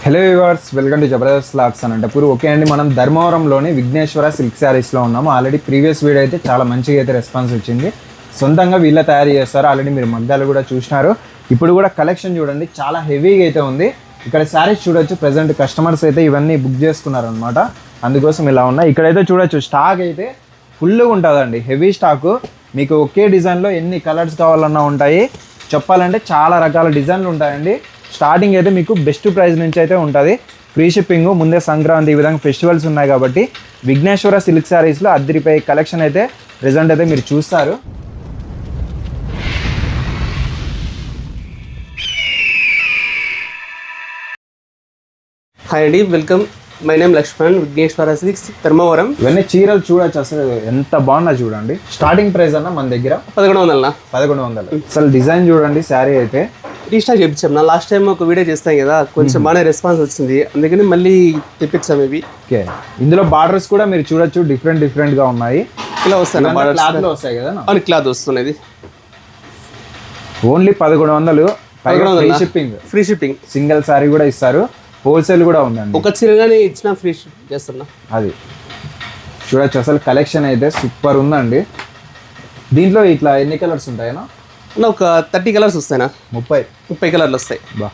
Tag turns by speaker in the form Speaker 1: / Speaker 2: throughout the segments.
Speaker 1: Hello viewers, welcome to Jabardasth vlogs Anantapur. Okay అండి, మనం ధర్మవరంలోని Vighneshwara silk శారీస్లో ఉన్నాము. ఆల్రెడీ ప్రీవియస్ వీడియో అయితే చాలా మంచిగా అయితే రెస్పాన్స్ వచ్చింది. సొంతంగా వీళ్ళ తయారు చేస్తారు. ఆల్రెడీ మీరు మగ్గాలు కూడా చూసినారు. ఇప్పుడు కూడా కలెక్షన్ చూడండి, చాలా హెవీగా అయితే ఉంది. ఇక్కడ శారీస్ చూడొచ్చు. ప్రజెంట్ కస్టమర్స్ అయితే ఇవన్నీ బుక్ చేసుకున్నారనమాట, అందుకోసం ఇలా ఉన్నాయి. ఇక్కడైతే చూడొచ్చు, స్టాక్ అయితే ఫుల్గా ఉంటుందండి, హెవీ స్టాకు. మీకు ఒకే డిజైన్లో ఎన్ని కలర్స్ కావాలన్నా ఉంటాయి. చెప్పాలంటే చాలా రకాల డిజైన్లు ఉంటాయండి. స్టార్టింగ్ అయితే మీకు బెస్ట్ ప్రైస్ నుంచి అయితే ఉంటుంది. ఫ్రీ షిప్పింగ్, ముందే సంక్రాంతి, ఈ విధంగా ఫెస్టివల్స్ ఉన్నాయి కాబట్టి విఘ్నేశ్వర సిల్క్ శారీస్లో అద్దరిపై కలెక్షన్ అయితే ప్రెజెంట్ అయితే మీరు చూస్తారు.
Speaker 2: హాయ్ అండి, welcome. My name Lakshman, Vighneshwara silks, Dharmavaram.
Speaker 1: ఇవన్నీ చీరలు చూడొచ్చు, అసలు ఎంత బాగున్నా చూడండి. స్టార్టింగ్ ప్రైస్ అన్న మన దగ్గర 1100. అసలు డిజైన్ చూడండి, శారీ అయితే
Speaker 2: రీస్టాక్ చేయించాం. నా లాస్ట్ టైం ఒక వీడియో చేస్తాం కదా, కొంచెం బాగానే రెస్పాన్స్ వచ్చింది, అందుకని మళ్ళీ తెప్పించాం ఇవి.
Speaker 1: ఓకే, ఇందులో బార్డర్స్ కూడా మీరు చూడొచ్చు, డిఫరెంట్గా ఉన్నాయి.
Speaker 2: ఇలా వస్తాయి,
Speaker 1: క్లాత్లో వస్తాయి కదా.
Speaker 2: అవును, క్లాత్ వస్తున్నది.
Speaker 1: Only 1100. Free shipping. Single sari కూడా ఇస్తారు, హోల్సేల్ కూడా ఉందండి.
Speaker 2: ఒక చీర కానీ ఇచ్చిన ఫ్రీ షిప్ చేస్తున్నా.
Speaker 1: అది చూడొచ్చు, అసలు కలెక్షన్ అయితే సూపర్ ఉందండి. దీంట్లో ఇట్లా ఎన్ని కలర్స్ ఉంటాయనా?
Speaker 2: ఒక 30 కలర్స్ వస్తాయినా? 30 కలర్లు వస్తాయి.
Speaker 1: బా,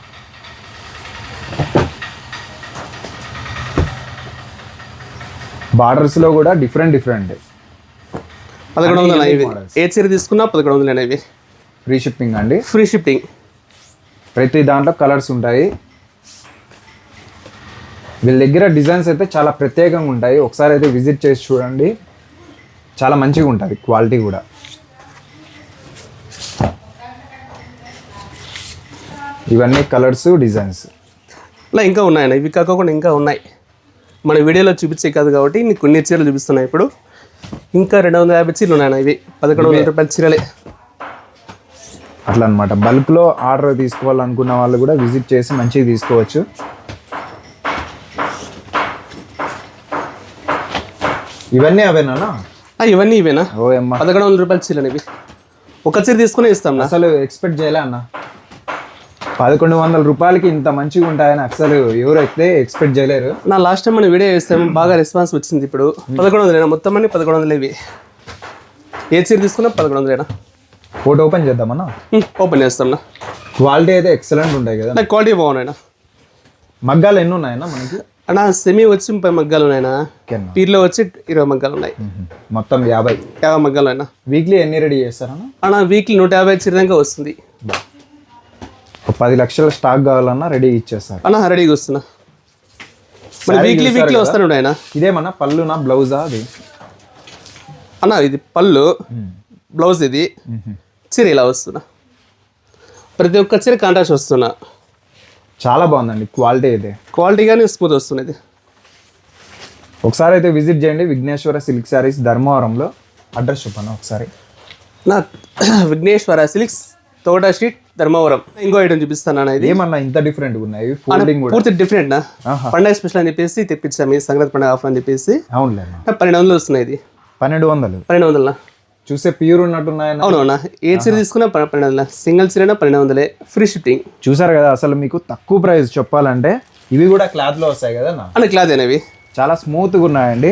Speaker 1: బార్డర్స్లో కూడా డిఫరెంట్
Speaker 2: 1100 ఇవి. ఏ చీర తీసుకున్నా 1100 ఇవి.
Speaker 1: ఫ్రీ షిప్పింగ్ అండి.
Speaker 2: Free shipping.
Speaker 1: ప్రతి దాంట్లో కలర్స్ ఉంటాయి. వీళ్ళ దగ్గర డిజైన్స్ అయితే చాలా ప్రత్యేకంగా ఉంటాయి. ఒకసారి అయితే విజిట్ చేసి చూడండి, చాలా మంచిగా ఉంటుంది క్వాలిటీ కూడా. ఇవన్నీ కలర్స్, డిజైన్స్
Speaker 2: ఇలా ఇంకా ఉన్నాయన్న. ఇవి కాకుండా ఇంకా ఉన్నాయి, మన వీడియోలో చూపించే కాదు కాబట్టి నీకు కొన్ని చీరలు చూపిస్తున్నాయి. ఇప్పుడు ఇంకా 250 చీరలు ఉన్నాయన్న. ఇవి 1100 రూపాయల చీరలే.
Speaker 1: అట్లా అనమాట. బల్క్లో ఆర్డర్ తీసుకోవాలనుకున్న వాళ్ళు కూడా విజిట్ చేసి మంచిగా తీసుకోవచ్చు. ఇవన్నీ అవేనా?
Speaker 2: ఇవన్నీ ఇవేనా? 1100 రూపాయల చీరలు ఇవి. ఒక చీర తీసుకుని ఇస్తాం.
Speaker 1: అసలు ఎక్స్పెక్ట్ చేయలే అన్న, 1100 రూపాయలకి ఇంత మంచిగా ఉంటాయని అసలు ఎవరైతే ఎక్స్పెక్ట్ చేయలేరు.
Speaker 2: నా లాస్ట్ టైం మనం వీడియో చేస్తాము, బాగా రెస్పాన్స్ వచ్చింది. ఇప్పుడు 1100 మొత్తం అన్ని 1100 ఇవి. ఏ చీర తీసుకున్నా 1100.
Speaker 1: ఫోటో ఓపెన్ చేద్దామన్నా?
Speaker 2: ఓపెన్ చేస్తాం.
Speaker 1: క్వాలిటీ అయితే ఎక్సలెంట్ ఉంటాయి కదా.
Speaker 2: నాకు క్వాలిటీ బాగున్నాయినా.
Speaker 1: మగ్గాలు ఎన్ని ఉన్నాయన్నా మనకి?
Speaker 2: అన్నా సెమీ వచ్చి 30 మగ్గాలు ఉన్నాయినా. పీర్లో వచ్చి 20 మగ్గాలు ఉన్నాయి.
Speaker 1: మొత్తం 50
Speaker 2: మగ్గాలు అయినా.
Speaker 1: వీక్లీ ఎన్ని రెడీ చేస్తారన్నా?
Speaker 2: అన్నా వీక్లీ 150 చీర దాకా వస్తుంది.
Speaker 1: ఒక 10 లక్షల స్టాక్ కావాలన్నా రెడీ ఇచ్చేస్తారు
Speaker 2: అన్నా. రెడీగా వస్తున్నా. మన వీక్లీ వస్తాను ఆయన.
Speaker 1: ఇదేమన్నా పళ్ళునా, బ్లౌజా? అది
Speaker 2: అన్నా ఇది పళ్ళు, బ్లౌజ్ ఇది. చీర ఇలా వస్తున్నా. ప్రతి ఒక్క చీర కాంట్రాస్ట్ వస్తున్నా.
Speaker 1: చాలా బాగుందండి క్వాలిటీ అయితే.
Speaker 2: క్వాలిటీ కానీ స్మూత్ వస్తున్నది.
Speaker 1: ఒకసారి అయితే విజిట్ చేయండి విఘ్నేశ్వర సిల్క్ శారీస్, ధర్మవరంలో. అడ్రస్ చెప్పాను ఒకసారి.
Speaker 2: నా విఘ్నేశ్వర సిల్క్స్, తోట స్ట్రీట్, ధర్మవరం. ఇంకో ఐటమ్ చూపిస్తాను. ఇది
Speaker 1: ఏమన్నా ఇంత డిఫరెంట్ ఉన్నాయి? ఫోల్డింగ్ కూడా
Speaker 2: పూర్తి డిఫరెంట్ నా. పండగ స్పెషల్ అని చెప్పేసి తెప్పించాము, సంక్రాంతి పండుగ ఆఫర్ అని చెప్పేసి.
Speaker 1: అవునులే,
Speaker 2: 1200 వస్తున్నాయి. ఇది
Speaker 1: 1200. చూసే ప్యూర్ ఉన్నట్టున్నాయన్న.
Speaker 2: అవునవునా. ఏ చీర తీసుకున్నా 1200. సింగిల్ చీర 1200. Free shipping.
Speaker 1: చూసారు కదా, అసలు మీకు తక్కువ ప్రైస్ చెప్పాలంటే. ఇవి కూడా క్లాత్లో వస్తాయి కదా
Speaker 2: అన్న? క్లాత్ అనేవి
Speaker 1: చాలా స్మూత్గా ఉన్నాయండి.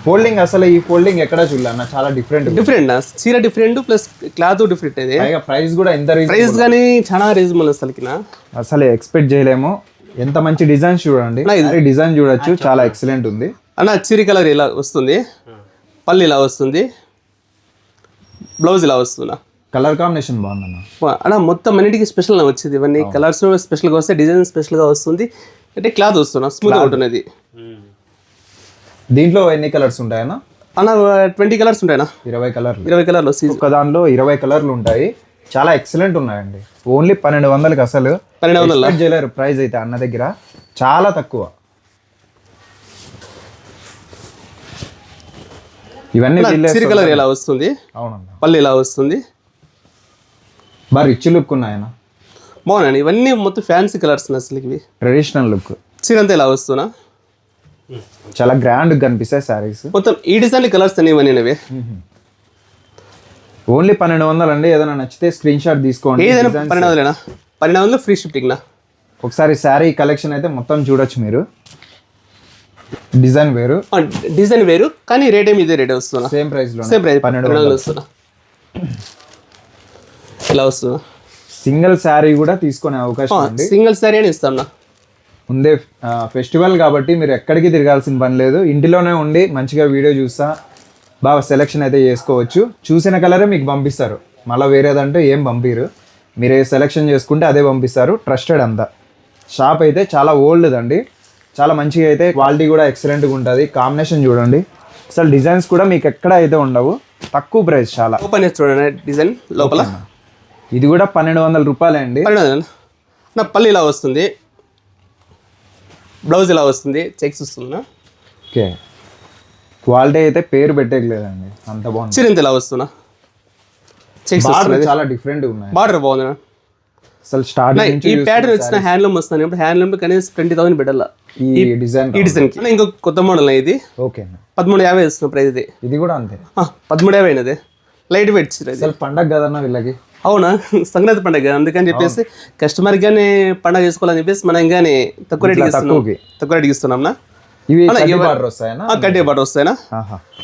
Speaker 1: ఫోల్డింగ్ అసలు ఈ ఫోల్డింగ్ ఎక్కడ చూడలేన్న, చాలా డిఫరెంట్
Speaker 2: నా. చీర డిఫరెంట్ ప్లస్ క్లాత్ డిఫరెంట్. ఇది
Speaker 1: ప్రైస్ కూడా ఎంత
Speaker 2: ప్రైస్ కానీ చాలా రీజనబుల్
Speaker 1: అసలు ఎక్స్పెక్ట్ చేయలేము. ఎంత మంచి డిజైన్ చూడండి, డిజైన్ చూడొచ్చు, చాలా ఎక్సలెంట్ ఉంది
Speaker 2: అన్న. చీర కలర్ ఇలా వస్తుంది, పళ్ళు ఇలా వస్తుంది, బ్లౌజ్ ఇలా వస్తుందా.
Speaker 1: కలర్ కాంబినేషన్ బాగుందన్న.
Speaker 2: అన్న మొత్తం అన్నిటికీ స్పెషల్ వచ్చింది. ఇవన్నీ కలర్స్ స్పెషల్గా వస్తాయి, డిజైన్ స్పెషల్గా వస్తుంది. అంటే క్లాత్ వస్తున్నా స్మూత్గా ఉంటున్నది.
Speaker 1: దీంట్లో ఎన్ని కలర్స్ ఉంటాయన్నా?
Speaker 2: అన్న 20 కలర్స్ ఉంటాయన్నా.
Speaker 1: 20
Speaker 2: కలర్లు.
Speaker 1: ఒక దానిలో 20 కలర్లు ఉంటాయి. చాలా ఎక్సలెంట్ ఉన్నాయండి. ఓన్లీ 1200కి అసలు 1200 చేయలేరు ప్రైస్ అయితే అన్న దగ్గర, చాలా తక్కువ. ఇవన్నీ
Speaker 2: చీర కలర్ ఇలా వస్తుంది,
Speaker 1: అవునన్నా.
Speaker 2: పళ్ళు ఇలా వస్తుంది,
Speaker 1: బాగా రిచ్ లుక్ ఉన్నాయన్న.
Speaker 2: బాగున్నాయి. ఇవన్నీ మొత్తం ఫ్యాన్సీ కలర్స్ అసలు. ఇవి
Speaker 1: ట్రెడిషనల్ లుక్.
Speaker 2: చీర అంతా ఇలా వస్తున్నా,
Speaker 1: చాలా గ్రాండ్ కనిపిస్తాయి శారీస్.
Speaker 2: మొత్తం ఈ డిజైన్ కలర్స్ అన్ని ఇవన్నీ.
Speaker 1: ఓన్లీ 1200 అండి. ఏదైనా నచ్చితే స్క్రీన్ షాట్ తీసుకోండి.
Speaker 2: 1200 ఫ్రీ షిప్పింగ్ నా.
Speaker 1: ఒకసారి శారీ కలెక్షన్ అయితే మొత్తం చూడొచ్చు మీరు. డిజైన్ వేరు,
Speaker 2: డిజైన్ వేరు, కానీ రేట్ ఏమి ఇదే రేట్ వస్తున్నా.
Speaker 1: సేమ్ ప్రైస్ లో
Speaker 2: సేమ్ ప్రైస్ 1200 వస్తున్నా. ఇలా వస్తున్నా.
Speaker 1: సింగిల్ శారీ కూడా తీసుకునే అవకాశం ఉంది.
Speaker 2: సింగిల్ శారీ అని ఇస్తాం నా
Speaker 1: ముందే. ఫెస్టివల్ కాబట్టి మీరు ఎక్కడికి తిరగాల్సిన పని లేదు, ఇంటిలోనే ఉండి మంచిగా వీడియో చూస్తా బాగా సెలెక్షన్ అయితే చేసుకోవచ్చు. చూసిన కలరే మీకు పంపిస్తారు, మళ్ళీ వేరేదంటే ఏం పంపిరు. మీరు సెలెక్షన్ చేసుకుంటే అదే పంపిస్తారు. ట్రస్టెడ్ అంతా. షాప్ అయితే చాలా ఓల్డ్ అండి, చాలా మంచిగా అయితే క్వాలిటీ కూడా ఎక్సలెంట్గా ఉంటుంది. కాంబినేషన్ చూడండి, అసలు డిజైన్స్ కూడా మీకు ఎక్కడ అయితే ఉండవు, తక్కువ ప్రైస్ చాలా.
Speaker 2: ఓపెన్ చేసి చూడండి డిజైన్ లోపల.
Speaker 1: ఇది కూడా 1200 రూపాయలే అండి.
Speaker 2: నా పళ్ళు ఇలా వస్తుంది, బ్లౌజ్ ఇలా వస్తుంది, చెక్స్ వస్తుందా.
Speaker 1: ఓకే, క్వాలిటీ అయితే పేరు పెట్టేయలేదండి, అంత బాగుంది.
Speaker 2: చిరింత ఇలా వస్తున్నా. చెక్స్
Speaker 1: చాలా డిఫరెంట్ ఉన్నాయి.
Speaker 2: బార్డర్ బాగుంది.
Speaker 1: అసలు స్టార్టింగ్
Speaker 2: ఈ ప్యాటర్న్ వచ్చిన హ్యాండ్లూమ్ వస్తుంది. ఇప్పుడు హ్యాండ్లూమ్ కనీసం 20,000 పెట్టాల
Speaker 1: ఈ డిజైన్.
Speaker 2: ఈ డిజైన్ కి ఇంకో కొత్త మోడల్ ఇది.
Speaker 1: ఓకే,
Speaker 2: 1350 వస్తుంది ప్రైస్. ఇది
Speaker 1: ఇది కూడా అంతే,
Speaker 2: 1350 అయినది. లైట్ వెయిట్
Speaker 1: అసలు పండగ కదన్నా వీళ్ళకి.
Speaker 2: అవునా, సంక్రాంతి పండగ కదా, అందుకని చెప్పేసి కస్టమర్ గానే పండగ చేసుకోవాలని చెప్పేసి మనం కానీ తక్కువ రేటుకి ఇస్తున్నాం.
Speaker 1: ఇవి బార్డర్ వస్తాయనా?
Speaker 2: కడ్డీ బార్డర్ వస్తాయనా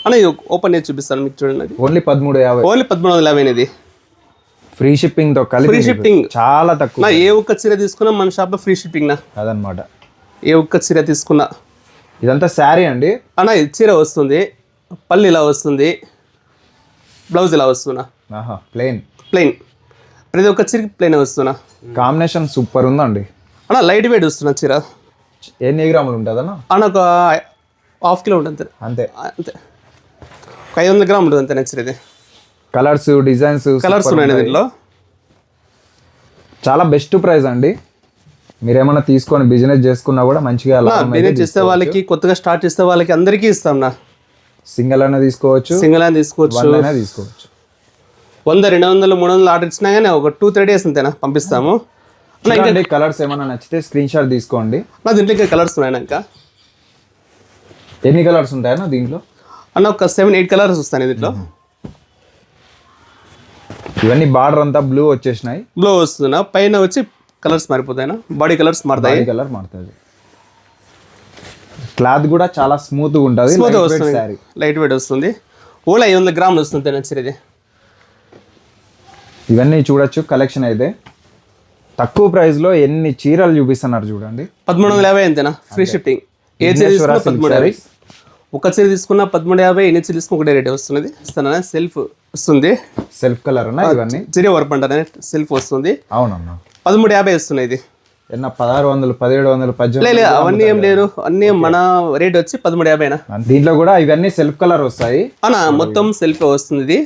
Speaker 2: అన్న. ఇది ఓపెన్ చేసి చూపిస్తాను మీకు, చూడండి.
Speaker 1: ఓన్లీ 1350.
Speaker 2: ఓన్లీ 1350 అనేది.
Speaker 1: ఫ్రీ షిప్పింగ్ తో కలిపి.
Speaker 2: ఫ్రీ షిప్పింగ్
Speaker 1: చాలా తక్కువ.
Speaker 2: ఏ ఒక్క చీర తీసుకున్నా మన షాప్ లో ఫ్రీ షిప్పింగ్ నా
Speaker 1: అదనమాట.
Speaker 2: ఏ ఒక్క చీర తీసుకున్నా.
Speaker 1: ఇదంతా శారీ అండి
Speaker 2: అన్న. ఇది చీర వస్తుంది, పళ్ళు ఇలా వస్తుంది, బ్లౌజ్ ఇలా వస్తున్నా. ప్లెయిన్. ప్రతి ఒక్క చీరకి ప్లెయిన్ వస్తున్నా.
Speaker 1: కాంబినేషన్ సూపర్ ఉందండి
Speaker 2: అన్న. లైట్ వెయిట్ వస్తున్నా చీర.
Speaker 1: ఎన్ని గ్రాములు ఉంటుంది
Speaker 2: అన్న? ఒక 1/2 కిలో ఉంటుంది
Speaker 1: అంతే.
Speaker 2: అంతే, 500 గ్రాములు ఉంటుంది అంతే. నచ్చింది ఇది.
Speaker 1: కలర్స్, డిజైన్స్,
Speaker 2: కలర్స్ ఉన్నాయి దీంట్లో.
Speaker 1: చాలా బెస్ట్ ప్రైస్ అండి. మీరేమన్నా తీసుకొని బిజినెస్ చేసుకున్నా కూడా మంచిగా
Speaker 2: బిజినెస్ చేసే వాళ్ళకి, కొత్తగా స్టార్ట్ చేసే వాళ్ళకి అందరికీ ఇస్తాం నా.
Speaker 1: సింగిల్ అయినా తీసుకోవచ్చు,
Speaker 2: 100, 200, 300 ఆర్డర్ ఇచ్చినా కానీ ఒక 2-3 days అంతేనా పంపిస్తాము.
Speaker 1: కలర్స్ ఏమైనా నచ్చితే స్క్రీన్ షాట్ తీసుకోండి.
Speaker 2: నా దీంట్లో ఇంకా కలర్స్ ఉన్నాయి. ఇంకా
Speaker 1: ఎన్ని కలర్స్ ఉంటాయన్నా దీంట్లో?
Speaker 2: అన్న ఒక 7-8 కలర్స్ వస్తాయి దీంట్లో.
Speaker 1: ఇవన్నీ బార్డర్ అంతా బ్లూ వచ్చేసినాయి.
Speaker 2: బ్లూ వస్తుందా, పైన వచ్చి కలర్స్ మారిపోతాయినా, బాడీ కలర్స్ మారుతాయి.
Speaker 1: కలర్ మారుతుంది. క్లాత్ కూడా చాలా స్మూత్ గా ఉంటుంది,
Speaker 2: లైట్ వెయిట్ వస్తుంది. ఓన్లీ 500 గ్రాములు వస్తుంది నచ్చిది.
Speaker 1: ఇవన్నీ చూడొచ్చు కలెక్షన్ అయితే. తక్కువ ప్రైస్ లో ఎన్ని చీరలు చూపిస్తున్నారు చూడండి.
Speaker 2: 1350 అంతేనా, ఫ్రీ షిప్పింగ్. ఏ చీర తీసుకున్నా 1350. ఒక చీర తీసుకున్నా 1350. ఎన్ని చీర తీసుకున్నా ఒకటే రేట్ వస్తున్నది. ఇస్తానా? సెల్ఫ్ వస్తుంది,
Speaker 1: సెల్ఫ్ కలర్ ఇవన్నీ
Speaker 2: జరీ వర్క్ అంటారా, సెల్ఫ్ వస్తుంది.
Speaker 1: అవునన్నా,
Speaker 2: 1350 వస్తున్నాయి. ఇది
Speaker 1: 1600, 1700, 1800
Speaker 2: లేదు, అవన్నీ ఏం లేరు. అన్ని మన రేట్ వచ్చి 1350.
Speaker 1: దీంట్లో కూడా ఇవన్నీ సెల్ఫ్ కలర్ వస్తాయి
Speaker 2: అన్న. మొత్తం సెల్ఫ్ వస్తుంది. ఇది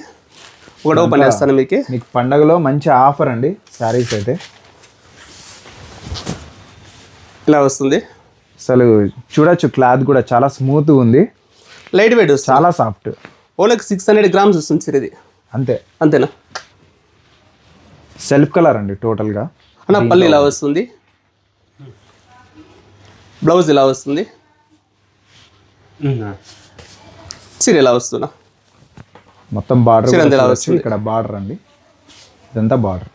Speaker 2: ఒకటి ఓపెన్ చేస్తాను మీకు.
Speaker 1: పండగలో మంచి ఆఫర్ అండి. శారీస్ అయితే
Speaker 2: ఇలా వస్తుంది.
Speaker 1: అసలు చూడొచ్చు, క్లాత్ కూడా చాలా స్మూత్ ఉంది,
Speaker 2: లైట్ వెయిట్ వస్తుంది,
Speaker 1: చాలా సాఫ్ట్.
Speaker 2: ఓన్లీ 600 గ్రామ్స్ వస్తుంది సార్ ఇది. అంతేనా?
Speaker 1: సెల్ఫ్ కలర్ అండి టోటల్ గా.
Speaker 2: అన్న పళ్ళు ఇలా వస్తుంది, బ్లౌజ్ ఇలా వస్తుంది, చీర ఇలా వస్తున్నా.
Speaker 1: మొత్తం బార్డర్ ఇక్కడ బార్డర్ అండి, ఇదంతా బార్డర్.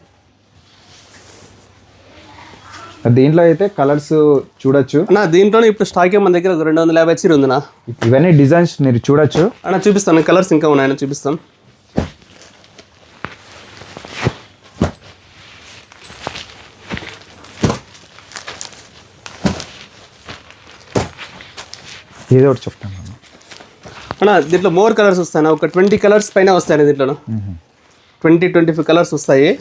Speaker 1: దీంట్లో అయితే కలర్స్ చూడొచ్చు
Speaker 2: అన్న. దీంట్లోనే ఇప్పుడు స్టాక్ మన దగ్గర 250 చీర ఉందినా.
Speaker 1: ఇవన్నీ డిజైన్స్ మీరు చూడొచ్చు
Speaker 2: అన్న. చూపిస్తాను, కలర్స్ ఇంకా ఉన్నాయని చూపిస్తాం.
Speaker 1: ఏదో ఒకటి చెప్తాను
Speaker 2: అన్న. దీంట్లో మోర్ కలర్స్ వస్తాయి. ఒక 20 కలర్స్ పైన వస్తాయి దీంట్లో. 20-25 కలర్స్ వస్తాయి.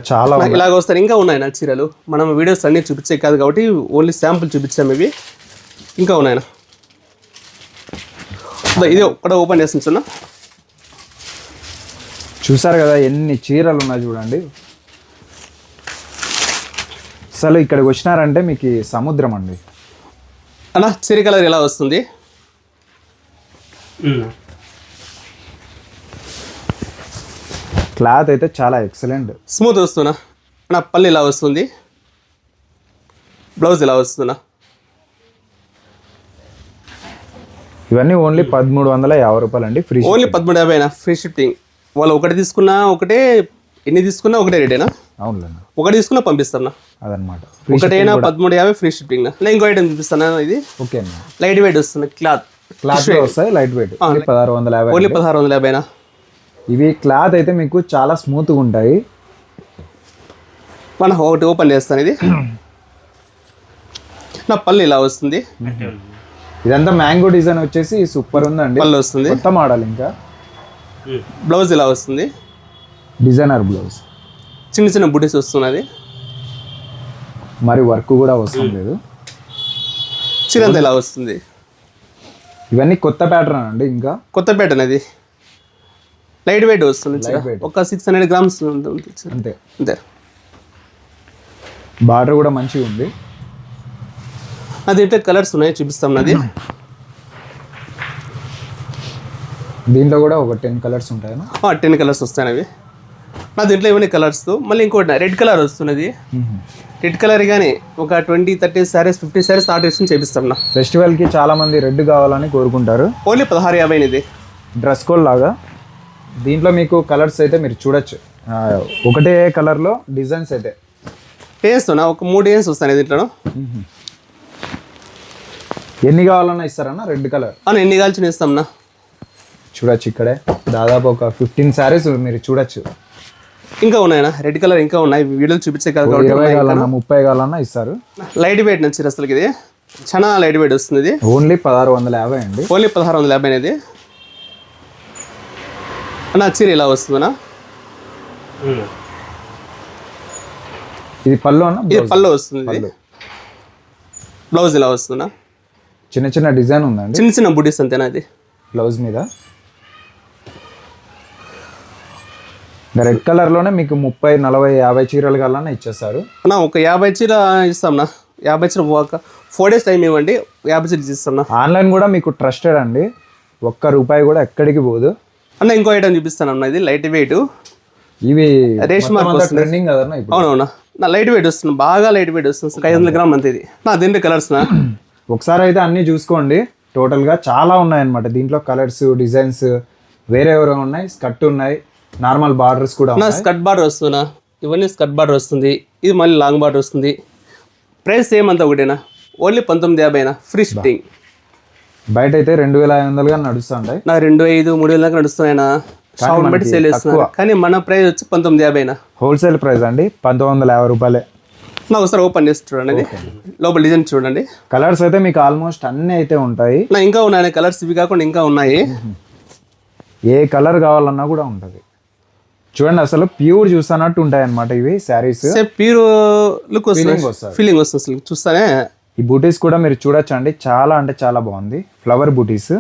Speaker 1: చాలా
Speaker 2: ఇలాగ వస్తాయి. ఇంకా ఉన్నాయి నా చీరలు. మనం వీడియోస్ అన్నీ చూపించే కాదు కాబట్టి ఓన్లీ శాంపుల్ చూపించాము. ఇవి ఇంకా ఉన్నాయన. ఇది ఒక్కడ ఓపెన్ చేస్తున్నా.
Speaker 1: చూసారు కదా ఎన్ని చీరలు ఉన్నాయి చూడండి. అసలు ఇక్కడికి వచ్చినారంటే మీకు సముద్రం అండి
Speaker 2: అన్న. చీర కలర్ ఎలా వస్తుంది?
Speaker 1: క్లాత్ అయితే చాలా ఎక్సలెంట్,
Speaker 2: స్మూత్ వస్తున్నా. నా పళ్ళు ఇలా వస్తుంది, బ్లౌజ్ ఇలా వస్తున్నా.
Speaker 1: ఇవన్నీ ఓన్లీ 1350 రూపాయలు అండి. Free,
Speaker 2: only 1350 free shipping. వాళ్ళు ఒకటి తీసుకున్నా ఒకటే ఎన్ని తీసుకున్నా ఒకటే రేటేనా?
Speaker 1: అవునులేండి,
Speaker 2: ఒకటి తీసుకున్నా పంపిస్తాను.
Speaker 1: అదనమాట.
Speaker 2: ఒకటైనా 1350 ఫ్రీ షిప్పింగ్. నేను ఇంకో ఐటమ్ చూపిస్తాను. ఇది
Speaker 1: ఓకే అన్న,
Speaker 2: లైట్ వెయిట్ వస్తుంది క్లాత్
Speaker 1: వస్తాయి లైట్ వెయిట్, 1650.
Speaker 2: ఓన్లీ 1650.
Speaker 1: ఇవి క్లాత్ అయితే మీకు చాలా స్మూత్గా ఉంటాయి.
Speaker 2: మనం ఒకటి ఓపెన్ చేస్తాను. ఇది నా పళ్ళు ఇలా వస్తుంది.
Speaker 1: ఇదంతా మ్యాంగో డిజైన్ వచ్చేసి సూపర్ ఉందండి.
Speaker 2: పళ్ళు వస్తుంది,
Speaker 1: కొత్త మోడల్. ఇంకా
Speaker 2: బ్లౌజ్ ఇలా వస్తుంది,
Speaker 1: డిజైనర్ బ్లౌజ్,
Speaker 2: చిన్న చిన్న బుటీస్ వస్తున్నది.
Speaker 1: మరి వర్క్ కూడా అవసరం లేదు.
Speaker 2: చిరంత ఇలా వస్తుంది.
Speaker 1: ఇవన్నీ కొత్త ప్యాటర్న్ అండి, ఇంకా
Speaker 2: కొత్త ప్యాటర్న్. అది లైట్ వెయిట్ వస్తుంది. ఒక 600 గ్రామ్స్ ఉంటుంది
Speaker 1: అంతే.
Speaker 2: అంతే.
Speaker 1: బార్డర్ కూడా మంచిగా ఉంది.
Speaker 2: అది అంటే కలర్స్ ఉన్నాయి, చూపిస్తాం. అది
Speaker 1: దీంట్లో కూడా ఒక 10 కలర్స్ ఉంటాయి.
Speaker 2: 10 కలర్స్ వస్తాయి అవి. నా దీంట్లో ఇవన్నీ కలర్స్. మళ్ళీ ఇంకోటి రెడ్ కలర్ వస్తున్నది. రెడ్ కలర్ కానీ ఒక 20-30 సారీస్ 50 సారీస్ ఆర్డర్ చేసి చేపిస్తాం. నా
Speaker 1: ఫెస్టివల్కి చాలా మంది రెడ్ కావాలని కోరుకుంటారు.
Speaker 2: ఓన్లీ 1650 ఇది.
Speaker 1: డ్రెస్ కోడ్ లాగా. దీంట్లో మీకు కలర్స్ అయితే మీరు చూడొచ్చు, ఒకటే కలర్లో డిజైన్స్ అయితే
Speaker 2: వేస్తున్నా. ఒక 3 వేసి వస్తాను దీంట్లో.
Speaker 1: ఎన్ని కావాలన్నా ఇస్తారన్నా రెడ్ కలర్?
Speaker 2: ఎన్ని కాల్చిన ఇస్తాంనా.
Speaker 1: చూడొచ్చు, ఇక్కడే దాదాపు ఒక 15 సారీస్ మీరు చూడొచ్చు.
Speaker 2: ఇంకా ఉన్నాయన్నా రెడ్ కలర్, ఇంకా ఉన్నాయి. వీడియోలు చూపించే కాదు కాబట్టి
Speaker 1: 20 కావాలన్నా 30 కావాలన్నా ఇస్తారు.
Speaker 2: లైట్ వెయిట్ నుంచి అసలు ఇది చాలా లైట్ వెయిట్ వస్తుంది. ఇది
Speaker 1: ఓన్లీ 1650 అండి.
Speaker 2: ఓన్లీ 1650 అనేది. అన్న చీర ఇలా వస్తుందన్నా.
Speaker 1: ఇది పళ్ళు అన్న?
Speaker 2: ఇది పళ్ళు వస్తుంది. ఇది బ్లౌజ్ ఇలా వస్తుందా.
Speaker 1: చిన్న చిన్న డిజైన్ ఉందండి,
Speaker 2: చిన్న చిన్న బుటీస్ అంతేనా. అది
Speaker 1: బ్లౌజ్ మీద రెడ్ కలర్లోనే మీకు 30, 40, 50 చీరలు కల్లా ఇచ్చేస్తారు.
Speaker 2: అన్న ఒక 50 చీర ఇస్తాంనా. 50 చీర ఒక 4 days టైం ఇవ్వండి, 50 చీర ఇస్తాం.
Speaker 1: ఆన్లైన్ కూడా మీకు ట్రస్టెడ్ అండి, ₹1 కూడా ఎక్కడికి పోదు.
Speaker 2: అన్న ఇంకో ఐటమ్ చూపిస్తాను అన్న. ఇది లైట్ వెయిట్.
Speaker 1: ఇవి
Speaker 2: రేష్మా
Speaker 1: ట్రెండింగ్ కదన్నా ఇప్పుడు.
Speaker 2: అవునవునా. నా లైట్ వెయిట్ వస్తుంది, బాగా లైట్ వెయిట్ వస్తుంది. 500 గ్రామ్ అంతే ఇది. నా దీంట్లో కలర్స్ నా
Speaker 1: ఒకసారి అయితే అన్నీ చూసుకోండి. టోటల్గా చాలా ఉన్నాయన్నమాట దీంట్లో. కలర్స్, డిజైన్స్ వేరే ఉన్నాయి. స్కర్ట్ ఉన్నాయి, నార్మల్ బార్డర్స్ కూడా
Speaker 2: నా స్కర్ట్ బార్డర్ వస్తున్నా. ఇవన్నీ స్కర్ట్ బార్డర్ వస్తుంది. ఇది మళ్ళీ లాంగ్ బార్డర్ వస్తుంది. ప్రైస్ సేమ్ అంతా ఒకటేనా. Only 1950 free shipping.
Speaker 1: బయట అయితే 2500గా నడుస్తుంటాయి.
Speaker 2: నా 2500, 3000 నడుస్తున్నాయినా. షాప్ బట్టి సేల్ చేస్తున్నా. కానీ మన ప్రైస్ వచ్చి 1950.
Speaker 1: హోల్సేల్ ప్రైస్ అండి, ₹1950.
Speaker 2: నాకు ఒకసారి ఓపెన్ చేసి చూడండి. అది లోపల డిజైన్ చూడండి.
Speaker 1: కలర్స్ అయితే మీకు ఆల్మోస్ట్ అన్నీ అయితే ఉంటాయి.
Speaker 2: నా ఇంకా ఉన్నాయి కలర్స్, ఇవి కాకుండా ఇంకా ఉన్నాయి.
Speaker 1: ఏ కలర్ కావాలన్నా కూడా ఉంటుంది. చూడండి, అసలు ప్యూర్ చూస్తున్నట్టు ఉంటాయి అన్నమాట ఇవి శారీస్.
Speaker 2: ప్యూర్ లుక్ వస్తుంది, ఫీలింగ్ వస్తుంది అసలు చూస్తానే.
Speaker 1: ఈ బూటీస్ కూడా మీరు చూడొచ్చు అండి, చాలా అంటే చాలా బాగుంది. ఫ్లవర్ బూటీస్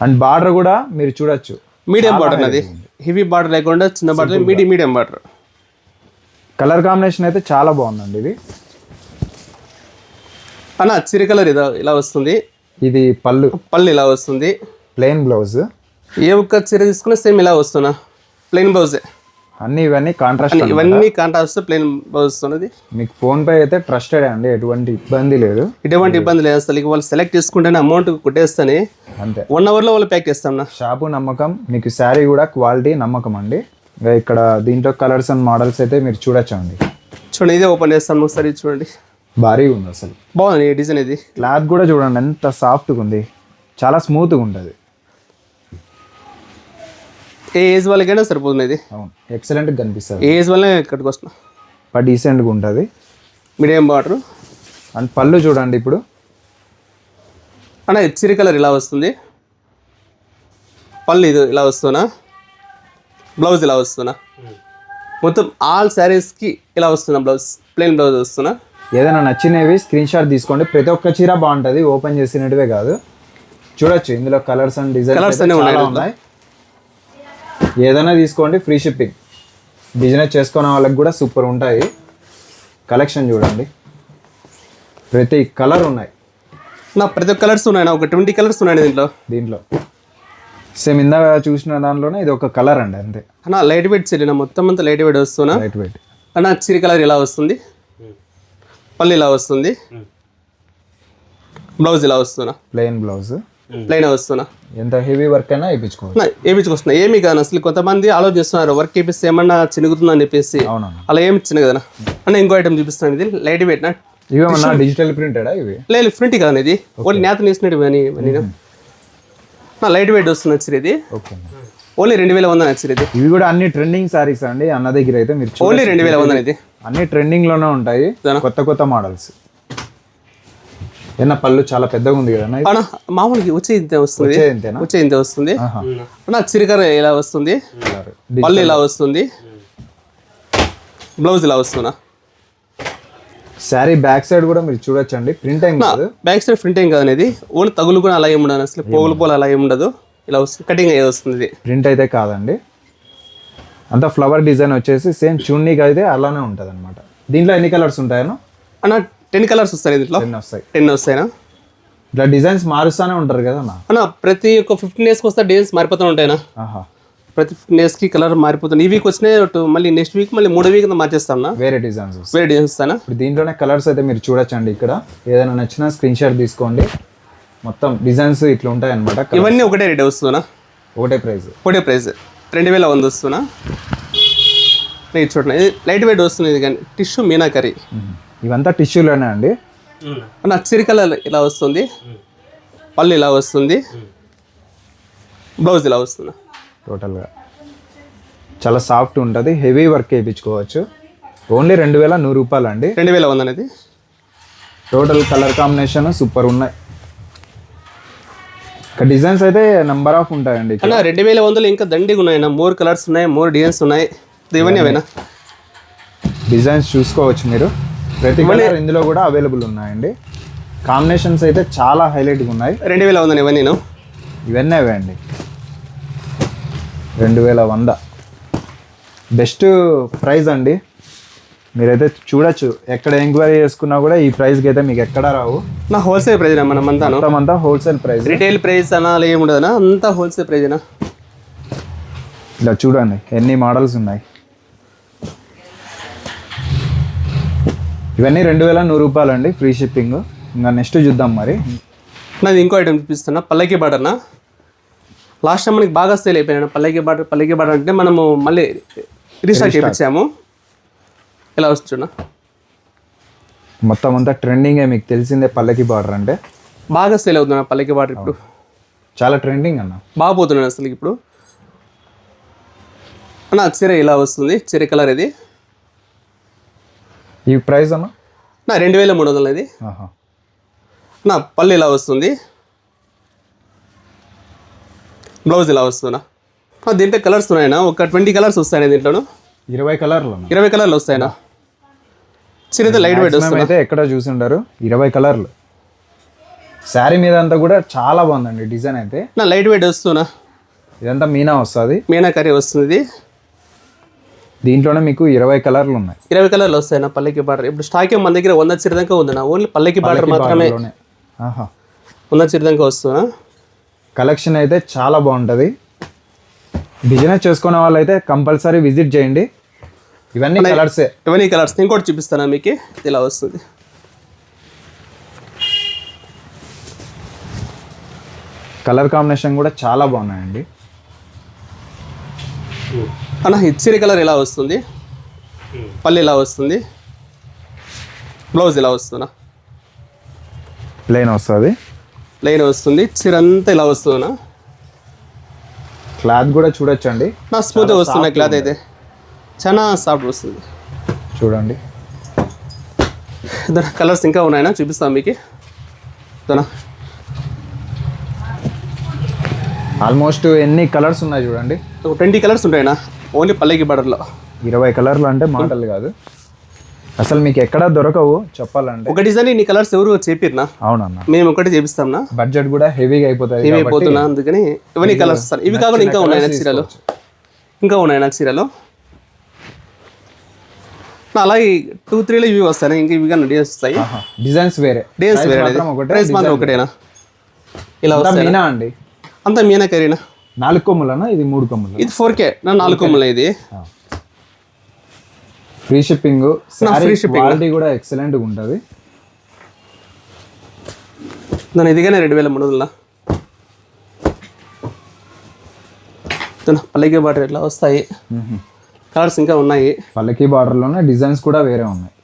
Speaker 1: అండ్ బార్డర్ కూడా మీరు చూడొచ్చు.
Speaker 2: మీడియం బార్డర్, అది హెవీ బార్డర్ లేకుండా చిన్న border, medium border.
Speaker 1: Colour combination అయితే చాలా బాగుందండి ఇది.
Speaker 2: అన్న చిరి కలర్ ఇలా వస్తుంది.
Speaker 1: ఇది పళ్ళు
Speaker 2: ఇలా వస్తుంది.
Speaker 1: Plain blouse.
Speaker 2: ఏ ఒక్క చీర తీసుకున్నా సేమ్ ఇలా వస్తున్నా. ప్లెయిన్ బ్లౌజే
Speaker 1: అన్ని. ఇవన్నీ కాంట్రాస్ట్,
Speaker 2: ఇవన్నీ కాంట్రాస్ట్ ప్లెయిన్ బ్లౌజ్ వస్తున్నది.
Speaker 1: మీకు ఫోన్పే అయితే ట్రస్టెడ్ అండి, ఎటువంటి ఇబ్బంది లేదు.
Speaker 2: ఎటువంటి ఇబ్బంది లేదు అసలు. వాళ్ళు సెలెక్ట్ చేసుకుంటేనే అమౌంట్ కొట్టేస్తాను
Speaker 1: అంతే.
Speaker 2: 1 hourలో వాళ్ళు ప్యాక్ చేస్తాం. నా
Speaker 1: షాపు నమ్మకం, మీకు శారీ కూడా క్వాలిటీ నమ్మకం అండి. ఇక్కడ దీంట్లో కలర్స్ అండ్ మోడల్స్ అయితే మీరు చూడొచ్చు అండి.
Speaker 2: చూడండి, ఇదే ఓపెన్ చేస్తాను ఒకసారి చూడండి.
Speaker 1: భారీగా ఉంది అసలు,
Speaker 2: బాగుంది ఈ డిజైన్. ఇది
Speaker 1: క్లాత్ కూడా చూడండి ఎంత సాఫ్ట్గా ఉంది, చాలా స్మూత్గా ఉంటుంది.
Speaker 2: ఏ ఏజ్ వాళ్ళకైనా సరిపోతుంది ఇది.
Speaker 1: అవును, ఎక్సలెంట్గా కనిపిస్తుంది.
Speaker 2: ఏ ఏజ్ వాళ్ళనే ఇక్కడికి వస్తున్నా.
Speaker 1: బట్ డీసెంట్గా ఉంటుంది.
Speaker 2: మీడియం బార్డర్
Speaker 1: అండ్ పళ్ళు చూడండి. ఇప్పుడు
Speaker 2: అన్న చిరి కలర్ ఇలా వస్తుంది. పళ్ళు ఇలా వస్తున్నా. బ్లౌజ్ ఇలా వస్తున్నా. మొత్తం ఆల్ శారీస్కి ఇలా వస్తున్నా. బ్లౌజ్ ప్లెయిన్ బ్లౌజ్ వస్తున్నా.
Speaker 1: ఏదైనా నచ్చినవి స్క్రీన్ షాట్ తీసుకోండి. ప్రతి ఒక్క చీర బాగుంటుంది, ఓపెన్ చేసినట్టువే కాదు. చూడొచ్చు ఇందులో కలర్స్ అండ్ డిజైన్స్ అన్నీ ఉన్నాయి. ఏదైనా తీసుకోండి, ఫ్రీ షిప్పింగ్. బిజినెస్ చేసుకునే వాళ్ళకి కూడా సూపర్ ఉంటాయి. కలెక్షన్ చూడండి, ప్రతి కలర్ ఉన్నాయి.
Speaker 2: నా ప్రతి ఒక్క కలర్స్ ఉన్నాయి. ఒక 20 కలర్స్ ఉన్నాయి దీంట్లో.
Speaker 1: సేమ్ ఇందాక చూసిన దాంట్లోనే ఇది ఒక కలర్ అండి అంతే.
Speaker 2: అన్న లైట్ వెయిట్ చీర మొత్తం అంతా లైట్ వెయిట్ వస్తున్నా.
Speaker 1: లైట్ వెయిట్
Speaker 2: అన్న చిరి కలర్ ఇలా వస్తుంది. పళ్ళు ఇలా వస్తుంది. బ్లౌజ్ ఇలా వస్తున్నా.
Speaker 1: Plain blouse.
Speaker 2: ప్లెయిన్ వస్తున్నా
Speaker 1: ఎంత హెవీ వర్క్ అయినా వేయించుకోవచ్చు.
Speaker 2: వేయించుకొస్తున్నా ఏమి కాదు అసలు కొంతమంది ఆలోచిస్తున్నారు వర్క్ వేపిస్తే ఏమన్నా చినుగుతుందని చెప్పేసి.
Speaker 1: అవునన్నా,
Speaker 2: అలా ఏమి చిన్న కదా అన్న. ఇంకో ఐటమ్ చూపిస్తాను, ఇది లైట్ వెయిట్ నా.
Speaker 1: ఇవేమన్నా డిజిటల్ ప్రింటెడా ఇవి?
Speaker 2: లేదు ప్రింట్ కాదు ఇది, ఓన్లీ నేత నేసినట్టు అని లైట్ వెయిట్ వస్తుంది వచ్చి ఇది.
Speaker 1: ఓకే,
Speaker 2: ఓన్లీ 2100 వచ్చి ఇది.
Speaker 1: ఇవి కూడా అన్ని ట్రెండింగ్ సారీస్ అండి అన్న దగ్గర అయితే. మీరు
Speaker 2: ఓన్లీ 2100 ఇది.
Speaker 1: అన్ని ట్రెండింగ్ లోనే ఉంటాయి, కొత్త కొత్త మోడల్స్. ఏనా పళ్ళు చాలా పెద్దగా ఉంది కదా
Speaker 2: అన్న. మామూలుగా వచ్చే ఇంతే వస్తుంది, వచ్చే ఇంతే వస్తుంది అన్న. చిరికర ఇలా వస్తుంది, పళ్ళు ఇలా వస్తుంది, బ్లౌజ్ ఇలా వస్తున్నా.
Speaker 1: శారీ బ్యాక్ సైడ్ కూడా మీరు చూడొచ్చండి, ప్రింట్ ఏం కాదు.
Speaker 2: బ్యాక్ సైడ్ ప్రింట్ ఏం కాదు అనేది, ఓన్లీ తగులు కూడా అలా ఏమి ఉండదు అసలు, పోగులు అలా ఏమి ఉండదు. ఇలా వస్తుంది, కటింగ్ అయ్యే వస్తుంది.
Speaker 1: ప్రింట్ అయితే కాదండి, అంతా ఫ్లవర్ డిజైన్ వచ్చేసి సేమ్ చున్నీకి అయితే అలానే ఉంటుంది అనమాట. దీంట్లో ఎన్ని కలర్స్ ఉంటాయో
Speaker 2: అన్న? 10 కలర్స్ వస్తాయి దీంట్లో.
Speaker 1: 10 వస్తాయి.
Speaker 2: 10 వస్తాయినా?
Speaker 1: ఇట్లా డిజైన్స్ మారుస్తూనే ఉంటారు కదా
Speaker 2: అన్న. ప్రతి ఒక్క 15 డేస్కి వస్తే డిజైన్స్ మారిపోతూ ఉంటాయినా. ప్రతి 15 డేస్కి కలర్ మారిపోతుంది. ఈ వీక్ వచ్చినాయి, మళ్ళీ నెక్స్ట్ వీక్ మళ్ళీ 3 వీక్ మార్చేస్తాం.
Speaker 1: వేరే డిజైన్స్
Speaker 2: ఇస్తానా?
Speaker 1: ఇప్పుడు దీంట్లోనే కలర్స్ అయితే మీరు చూడొచ్చండి. ఇక్కడ ఏదైనా నచ్చినా స్క్రీన్ షాట్ తీసుకోండి. మొత్తం డిజైన్స్ ఇట్లా ఉంటాయి అనమాట.
Speaker 2: ఇవన్నీ ఒకటే రేట్ వస్తున్నా,
Speaker 1: ఒకటే ప్రైస్.
Speaker 2: 2100 వస్తున్నా. ఇది చూడండి, ఇది లైట్ వెయిట్ వస్తుంది. ఇది కానీ టిష్యూ మీనాకరీ.
Speaker 1: ఇవంతా టిష్యూలోనే అండి
Speaker 2: అన్న. చిరికల ఇలా వస్తుంది, పళ్ళు ఇలా వస్తుంది, బ్లౌజ్ ఇలా వస్తుంది.
Speaker 1: టోటల్గా చాలా సాఫ్ట్ ఉంటుంది, హెవీ వర్క్ వేయించుకోవచ్చు. ఓన్లీ 2100 రూపాయలు అండి.
Speaker 2: 2100 అనేది.
Speaker 1: టోటల్ కలర్ కాంబినేషన్ సూపర్ ఉన్నాయి. ఇక్కడ డిజైన్స్ అయితే నెంబర్ ఆఫ్ ఉంటాయండి
Speaker 2: అన్న. 2100 ఇంకా దండిగా ఉన్నాయన్న, మోర్ కలర్స్ ఉన్నాయి, మోర్ డిజైన్స్ ఉన్నాయి. ఇవన్నీ అవేనా?
Speaker 1: డిజైన్స్ చూసుకోవచ్చు మీరు, ప్రతి కలర్ ఇందులో కూడా అవైలబుల్ ఉన్నాయండి. కాంబినేషన్స్ అయితే చాలా హైలైట్గా ఉన్నాయి.
Speaker 2: 2100 ఇవన్నీ.
Speaker 1: ఇవన్నీ అవే అండి, 2100 బెస్ట్ ప్రైస్ అండి. మీరైతే చూడొచ్చు, ఎక్కడ ఎంక్వైరీ చేసుకున్నా కూడా ఈ ప్రైస్కి అయితే మీకు ఎక్కడ రావు.
Speaker 2: నా హోల్సేల్ ప్రైజ్ మనం
Speaker 1: అంతా హోల్సేల్ ప్రైస్,
Speaker 2: రిటైల్ ప్రైస్ అనాలి ఏముండదనా, అంతా హోల్సేల్ ప్రైజేనా.
Speaker 1: ఇలా చూడండి ఎన్ని మోడల్స్ ఉన్నాయి. ఇవన్నీ 2100 రూపాయలు అండి, ఫ్రీ షిప్పింగ్. ఇంకా నెక్స్ట్ చూద్దాం మరి.
Speaker 2: నాది ఇంకో ఐటమ్ చూపిస్తున్నా, పల్లకి బార్డర్నా. లాస్ట్ టైం మనకి బాగా సేల్ అయిపోయినా పల్లకి బార్డర్ అంటే మనము మళ్ళీ రీస్టాక్ చేయించాము. ఇలా వస్తున్నా,
Speaker 1: మొత్తం అంతా ట్రెండింగే, మీకు తెలిసిందే. పల్లకి బార్డర్ అంటే
Speaker 2: బాగా సేల్ అవుతున్నా పల్లకి బార్డర్ ఇప్పుడు,
Speaker 1: చాలా ట్రెండింగ్ అన్న,
Speaker 2: బాగా పోతున్నాను అసలు ఇప్పుడు అన్న. చీర ఇలా వస్తుంది, చీర కలర్ ఇది.
Speaker 1: ఈ ప్రైస్ అన్న
Speaker 2: నా 2300 ఇది. నా పళ్ళు ఇలా వస్తుంది, బ్లౌజ్ ఇలా వస్తున్నా. దీంట్లో కలర్స్ ఉన్నాయన్నా, ఒక 20 కలర్స్ వస్తాయి దీంట్లోనూ.
Speaker 1: 20 కలర్లు
Speaker 2: 20 కలర్లు వస్తాయినా. చిన్నది లైట్ వెయిట్ వస్తుంది.
Speaker 1: అయితే ఎక్కడ చూసి ఉండరు, 20 కలర్లు. శారీ మీద అంతా కూడా చాలా బాగుందండి డిజైన్ అయితే.
Speaker 2: నా లైట్ వెయిట్ వస్తున్నా.
Speaker 1: ఇదంతా మీనా వస్తుంది,
Speaker 2: మీనా కర్రీ వస్తుంది.
Speaker 1: దీంట్లోనే మీకు 20 కలర్లు ఉన్నాయి.
Speaker 2: 20 కలర్లు వస్తాయి నా పల్లకి బార్డర్. ఇప్పుడు స్టాక్ మన దగ్గర 100 చీర దాకా ఉంది నా, ఓన్లీ పల్లకి బార్డర్ మాత్రమే. 100 చీర దాకా వస్తున్నా.
Speaker 1: కలెక్షన్ అయితే చాలా బాగుంటుంది. బిజినెస్ చేసుకునే వాళ్ళు అయితే కంపల్సరీ విజిట్ చేయండి. ఇవన్నీ కలర్సే,
Speaker 2: ఇవన్నీ కలర్స్. ఇంకోటి చూపిస్తాను మీకు, ఇలా వస్తుంది.
Speaker 1: కలర్ కాంబినేషన్ కూడా చాలా బాగున్నాయండి
Speaker 2: అన్న. ఇచ్చిరి కలర్ ఇలా వస్తుంది, పళ్ళు ఇలా వస్తుంది, బ్లౌజ్ ఇలా వస్తున్నా.
Speaker 1: ప్లెయిన్ వస్తుంది,
Speaker 2: ప్లెయిన్ వస్తుంది. చీర అంతా ఇలా వస్తుందా.
Speaker 1: క్లాత్ కూడా చూడొచ్చండి,
Speaker 2: నా స్మూత్గా వస్తున్నాయి. క్లాత్ అయితే చాలా సాఫ్ట్ వస్తుంది.
Speaker 1: చూడండి
Speaker 2: దాని కలర్స్ ఇంకా ఉన్నాయన్నా, చూపిస్తాను మీకు.
Speaker 1: ఆల్మోస్ట్ ఎన్ని కలర్స్ ఉన్నాయి చూడండి,
Speaker 2: 20 కలర్స్ ఉంటాయినా ఓన్లీ పల్లకి బార్డర్లో.
Speaker 1: 20 కలర్లు అంటే మాటలు కాదు, అసలు మీకు ఎక్కడ దొరకవు చెప్పాలంటే.
Speaker 2: ఒక డిజైన్ ఇన్ని కలర్స్ ఎవరు చెప్పిర్నా?
Speaker 1: అవునన్నా,
Speaker 2: మేము ఒకటి చేపిస్తాంనా.
Speaker 1: బడ్జెట్ కూడా హెవీగా అయిపోతుంది,
Speaker 2: హెవీ అయిపోతున్నా, అందుకని ఇవన్నీ కలర్స్ ఇస్తారు. ఇవి కాకుండా ఇంకా ఉన్నాయి నాకు చీరలు, ఇంకా ఉన్నాయి నాకు చీరలు. అలాగే 2-3లో ఇవి వస్తాయి, ఇంకా ఇవి కానీ డిజైన్స్ వస్తాయి.
Speaker 1: డిజైన్స్ వేరే,
Speaker 2: డిజైన్స్ వేరే, ప్రైస్ మాత్రం ఒకటేనా. ఇలా వస్తాయి
Speaker 1: మీనా అండి,
Speaker 2: అంతా మీనా కర్రీనా.
Speaker 1: 4 కొమ్ములనా, ఇది 3 కొమ్ములు.
Speaker 2: ఇది 4K నా 4 కొమ్ములు. ఇది
Speaker 1: free shipping,
Speaker 2: free shipping,
Speaker 1: quality కూడా ఎక్సలెంట్గా ఉంటుంది.
Speaker 2: దాని ఇదిగానే 2300. పల్లకి బార్డర్ ఇట్లా వస్తాయి. కలర్స్ ఇంకా ఉన్నాయి.
Speaker 1: పల్లకి బార్డర్లోనే డిజైన్స్ కూడా వేరే ఉన్నాయి.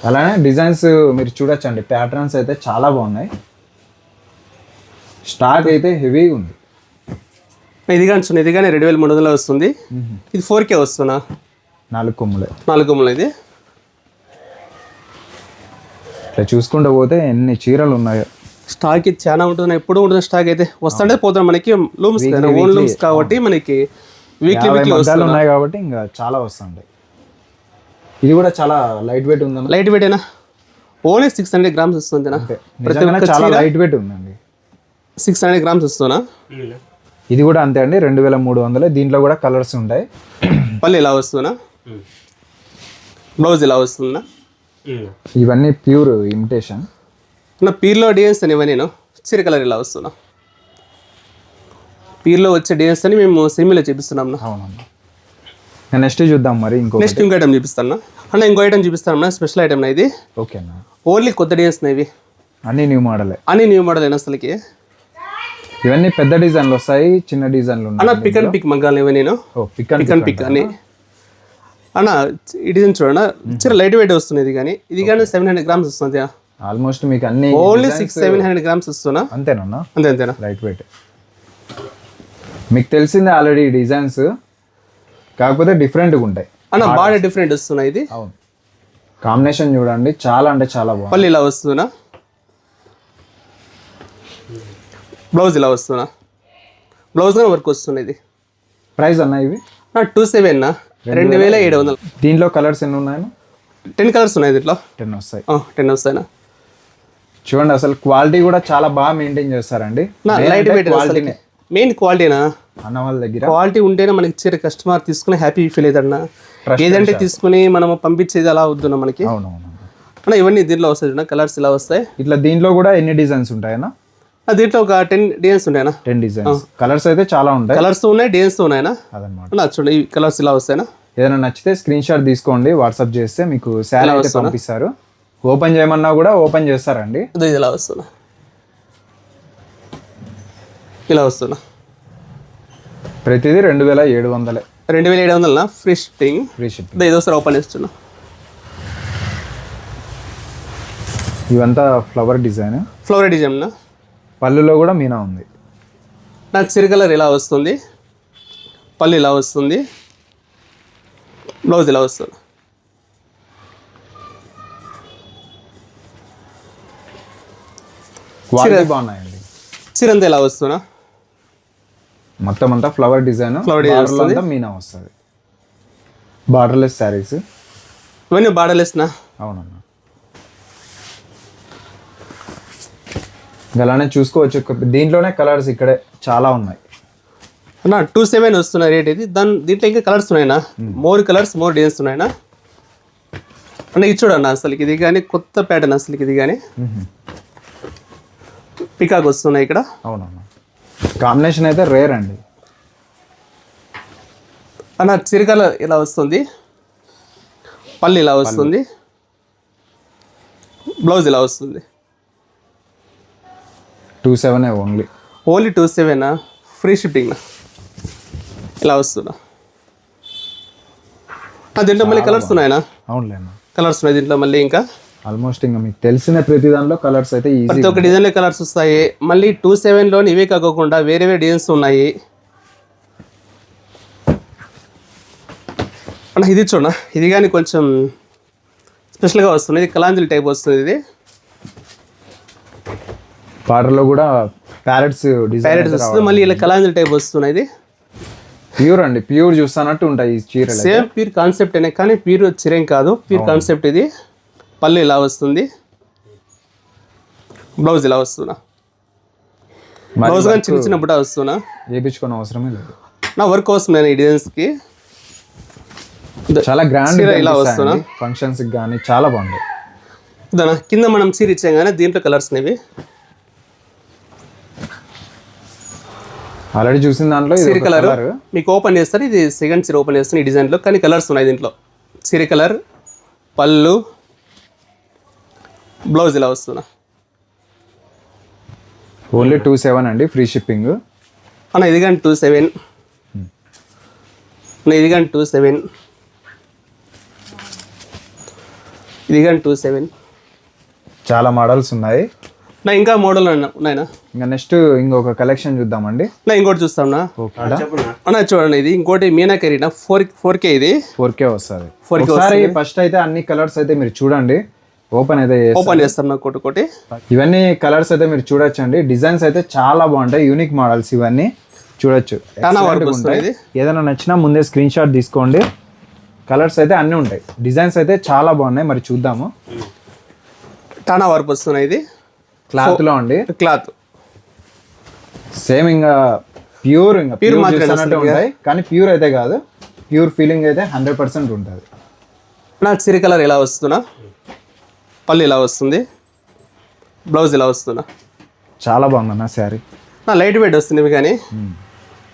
Speaker 1: అలానే డిజైన్స్ మీరు చూడొచ్చండి, ప్యాటర్న్స్ అయితే చాలా బాగున్నాయి. స్టాక్ అయితే హెవీగా ఉంది.
Speaker 2: ఇది కానీ చూడండి, ఇది కానీ 2300 వస్తుంది. ఇది 4K వస్తున్నా,
Speaker 1: 4 కొమ్ములే.
Speaker 2: 4 కొమ్ములు. ఇది
Speaker 1: ఇట్లా చూసుకుంటూ పోతే ఎన్ని చీరలు ఉన్నాయో.
Speaker 2: స్టాక్ ఇది చాలా ఉంటుంది, ఎప్పుడు ఉంటుంది స్టాక్ అయితే. వస్తుంటే పోతాం. మనకి లూమ్స్ ఓన్ లూమ్స్ కాబట్టి మనకి వీక్లీ
Speaker 1: మగ్గాలు ఉన్నాయి కాబట్టి ఇంకా చాలా వస్తుంటాయి. ఇది కూడా చాలా లైట్ వెయిట్ ఉందన్న.
Speaker 2: లైట్ వెయిట్ అయినా ఓన్లీ 600 గ్రామ్స్ వస్తుంది.
Speaker 1: చాలా లైట్ వెయిట్ ఉందండి.
Speaker 2: 600 గ్రామ్స్ వస్తున్నా.
Speaker 1: ఇది కూడా అంతే అండి, 2300. దీంట్లో కూడా కలర్స్ ఉంటాయి.
Speaker 2: పళ్ళు ఇలా వస్తున్నా, బ్లౌజ్ ఇలా వస్తుందా.
Speaker 1: ఇవన్నీ ప్యూర్ ఇమిటేషన్.
Speaker 2: నా పీర్లో డిజైన్స్ అని ఇవన్నీ చీర కలర్ ఇలా వస్తున్నా. పీర్లో వచ్చే డిజైన్స్ అని మేము సిమిలో చూపిస్తున్నాం.
Speaker 1: అవునమ్మా. నెక్స్ట్ చూద్దాం మరి.
Speaker 2: నెక్స్ట్ ఇంకో ఐటమ్ చూపిస్తాను అన్న. ఇంకో ఐటమ్ చూపిస్తాను, స్పెషల్ ఐటమ్ ఇది.
Speaker 1: ఓకేనా.
Speaker 2: ఓన్లీ కొత్త డిజైన్స్ ఇవి,
Speaker 1: అన్ని న్యూ మోడలే.
Speaker 2: అన్ని న్యూ మోడల్ అయినా అసలుకి.
Speaker 1: ఇవన్నీ పెద్ద డిజైన్లు వస్తాయి, చిన్న డిజైన్లు ఉన్నాయి.
Speaker 2: అన్న పిక్ అండ్ పిక్ మగ్గాలు ఇవి. నేను పిక్ అండ్ పిక్ అని అన్న. ఈ డిజైన్ చూడండి, చిన్న లైట్ వెయిట్ వస్తుంది. ఇది కానీ 700 గ్రామ్స్ వస్తుంది.
Speaker 1: ఆల్మోస్ట్ మీకు అన్ని
Speaker 2: ఓన్లీ 600-700 గ్రామ్స్ వస్తున్నా.
Speaker 1: అంతేనా?
Speaker 2: అంతేనా.
Speaker 1: Light weight. మీకు తెలిసిందే ఆల్రెడీ డిజైన్స్, కాకపోతే డిఫరెంట్గా ఉంటాయి
Speaker 2: అన్న. బాగా డిఫరెంట్ వస్తున్నాయి. ఇది
Speaker 1: అవును. కాంబినేషన్ చూడండి, చాలా అంటే చాలా బాగుంది.
Speaker 2: పళ్ళు ఇలా వస్తున్నా, బ్లౌజ్ ఇలా వస్తున్నా. బ్లౌజ్ కానీ వర్క్ వస్తుంది. ఇది
Speaker 1: ప్రైస్ అన్న ఇవి
Speaker 2: 27 2700.
Speaker 1: దీంట్లో కలర్స్ ఎన్ని ఉన్నాయి?
Speaker 2: 10 కలర్స్ ఉన్నాయి. దీంట్లో
Speaker 1: 10 వస్తాయి.
Speaker 2: 10 వస్తాయినా.
Speaker 1: చూడండి, అసలు క్వాలిటీ కూడా చాలా బాగా మెయింటైన్ చేస్తారండి.
Speaker 2: లైట్ వెయిట్ క్వాలిటీనే మెయిన్ క్వాలిటీనా
Speaker 1: అన్న వాళ్ళ దగ్గర.
Speaker 2: క్వాలిటీ ఉంటేనే మనకి చీర కస్టమర్ తీసుకుని హ్యాపీ ఫీల్ అవుతాడన్నా. ఏదంటే తీసుకుని మనం పంపించేది అలా వద్దున్నా మనకి.
Speaker 1: అవునవును
Speaker 2: అన్న. ఇవన్నీ దీంట్లో వస్తాయి, కలర్స్ ఇలా వస్తాయి.
Speaker 1: ఇట్లా దీంట్లో కూడా ఎన్ని డిజైన్స్ ఉంటాయన్నా?
Speaker 2: దీంట్లో ఒక 10 డిజైన్స్ ఉంటాయనా?
Speaker 1: 10 డిజైన్స్. కలర్స్ అయితే చాలా ఉంటాయి.
Speaker 2: కలర్స్ ఉన్నాయి, డిజైన్స్ ఉన్నాయనా
Speaker 1: అదనమాట.
Speaker 2: చూడండి, ఈ కలర్స్ ఇలా వస్తాయినా.
Speaker 1: ఏదైనా నచ్చితే స్క్రీన్ షాట్ తీసుకోండి, వాట్సాప్ చేస్తే మీకు శారీ అయితే పంపిస్తారు. ఓపెన్ చేయమన్నా కూడా ఓపెన్ చేస్తారండి.
Speaker 2: ఇది ఇలా వస్తున్నా, ఇలా వస్తున్నా.
Speaker 1: ప్రతిదీ 2700.
Speaker 2: 2700 ఫ్రీ షిప్పింగ్.
Speaker 1: Free shipping.
Speaker 2: ఇదోసారి ఓపెన్ చేస్తున్నా.
Speaker 1: ఇవంతా ఫ్లవర్ డిజైన్.
Speaker 2: Flower design.
Speaker 1: పళ్ళులో కూడా మీనా ఉంది.
Speaker 2: నాకు చీర కలర్ ఇలా వస్తుంది, పళ్ళు ఇలా వస్తుంది, బ్లౌజ్ ఇలా వస్తుంది.
Speaker 1: క్వాలిటీ బాగున్నాయండి.
Speaker 2: చీర అంతా ఇలా వస్తున్నా.
Speaker 1: మొత్తం అంతా flower design.
Speaker 2: Flower design
Speaker 1: Meena వస్తుంది. బార్డర్లెస్ శారీస్
Speaker 2: ఇవన్నీ. బార్డర్లెస్నా?
Speaker 1: అవునన్నా. అలానే చూసుకోవచ్చు, దీంట్లోనే కలర్స్ ఇక్కడే చాలా ఉన్నాయి
Speaker 2: అన్న. 27 వస్తున్నా రేట్ ఇది. దీంట్లో ఇంకా కలర్స్ ఉన్నాయినా, మోర్ కలర్స్, మోర్ డిజైన్స్ ఉన్నాయినా అన్న. ఇది చూడన్న, అసలుకి ఇది కానీ కొత్త ప్యాటర్న్. అసలుకి ఇది కానీ పికాక్ వస్తున్నాయి ఇక్కడ.
Speaker 1: అవునన్నా. కాంబినేషన్ అయితే రేర్ అండి
Speaker 2: అన్న. చీర కలర్ ఇలా వస్తుంది, పళ్ళు ఇలా వస్తుంది, బ్లౌజ్ ఇలా వస్తుంది.
Speaker 1: 27 ఓన్లీ.
Speaker 2: Only 27 free shipping. ఇలా వస్తున్నా. దీంట్లో మళ్ళీ కలర్స్ ఉన్నాయనా?
Speaker 1: అవునులేనా.
Speaker 2: కలర్స్ ఉన్నాయి దీంట్లో మళ్ళీ. ఇంకా
Speaker 1: ఆల్మోస్ట్ ఇంకా మీకు తెలిసిన ప్రతి దానిలో కలర్స్ అయితే ఈజీ.
Speaker 2: ప్రతి ఒక్క డిజైన్లో కలర్స్ వస్తాయి. మళ్ళీ 27లోని ఇవే కాకుండా వేరే వేరే డిజైన్స్ ఉన్నాయి అన్న. ఇది చూడ, ఇది కానీ కొంచెం స్పెషల్గా వస్తుంది. ఇది కలాంజలి టైప్ వస్తుంది. ఇది
Speaker 1: బార్డర్లో కూడా ప్యారెట్స్
Speaker 2: వస్తుంది. మళ్ళీ ఇలా కలాంజలి టైప్ వస్తుంది. ఇది
Speaker 1: ప్యూర్ అండి, ప్యూర్ చూస్తానట్టు ఉంటాయి ఈ చీరలు.
Speaker 2: సేమ్ ప్యూర్ కాన్సెప్ట్ అనే, కానీ ప్యూర్ చీరేం కాదు, ప్యూర్ కాన్సెప్ట్ ఇది. పళ్ళు ఇలా వస్తుంది, బ్లౌజ్ ఇలా వస్తున్నా. బ్లౌజ్ కానీ చిన్న చిన్న బుట్ట వస్తున్నా.
Speaker 1: వేయించుకునే అవసరమే లేదు.
Speaker 2: నా వర్క్ కోసం నేను ఈ డిజైన్స్కి
Speaker 1: చాలా గ్రాండ్
Speaker 2: ఇలా వస్తున్నా.
Speaker 1: ఫంక్షన్స్కి కానీ చాలా బాగుంది.
Speaker 2: ఇదనా కింద మనం చీర ఇచ్చాం కానీ దీంట్లో కలర్స్ అనేవి
Speaker 1: ఆల్రెడీ చూసిన దాంట్లో
Speaker 2: చీర కలర్ మీకు ఓపెన్ చేస్తారు. ఇది సెకండ్ చీర ఓపెన్ చేస్తాను ఈ డిజైన్లో, కానీ కలర్స్ ఉన్నాయి దీంట్లో. చీర కలర్, పళ్ళు, బ్లౌజ్ ఇలా వస్తున్నా.
Speaker 1: ఓన్లీ 27 అండి, ఫ్రీ షిప్పింగ్.
Speaker 2: అన్న ఇది కానీ 27 అన్న ఇది కానీ 27 ఇది కానీ 27
Speaker 1: చాలా మోడల్స్ ఉన్నాయి.
Speaker 2: నా ఇంకా మోడల్ ఉన్నాయన్నా.
Speaker 1: ఇంకా నెక్స్ట్ ఇంకొక కలెక్షన్ చూద్దామండి.
Speaker 2: నా ఇంకోటి చూస్తామన్నా. అన్న చూడండి ఇది ఇంకోటి మీనాకరీనా 4K ఇది
Speaker 1: 4K వస్తుంది.
Speaker 2: 4K
Speaker 1: ఒకసారి ఫస్ట్ అయితే అన్ని కలర్స్ అయితే మీరు చూడండి. ఓపెన్ అయితే
Speaker 2: ఓపెన్ చేస్తాం నా కోటి.
Speaker 1: ఇవన్నీ కలర్స్ అయితే మీరు చూడొచ్చండి. డిజైన్స్ అయితే చాలా బాగుంటాయి. యూనిక్ మోడల్స్ ఇవన్నీ చూడొచ్చు. ఏదైనా నచ్చినా ముందే స్క్రీన్ షాట్ తీసుకోండి. కలర్స్ అయితే అన్నీ ఉంటాయి. డిజైన్స్ అయితే చాలా బాగున్నాయి. మరి చూద్దాము.
Speaker 2: టానా వర్క్ వస్తున్నాయి. ఇది
Speaker 1: క్లాత్ లో అండి.
Speaker 2: క్లాత్
Speaker 1: సేమ్ ఇంకా ప్యూర్ మాత్రమే ఉంటాయి. కానీ ప్యూర్ అయితే కాదు. ప్యూర్ ఫీలింగ్ అయితే 100% ఉంటుంది.
Speaker 2: నా సిరి కలర్ ఇలా వస్తున్నా, పళ్ళు ఇలా వస్తుంది, బ్లౌజ్ ఇలా వస్తున్నా.
Speaker 1: చాలా బాగుందన్న శారీ.
Speaker 2: నా లైట్ వెయిట్ వస్తుంది కానీ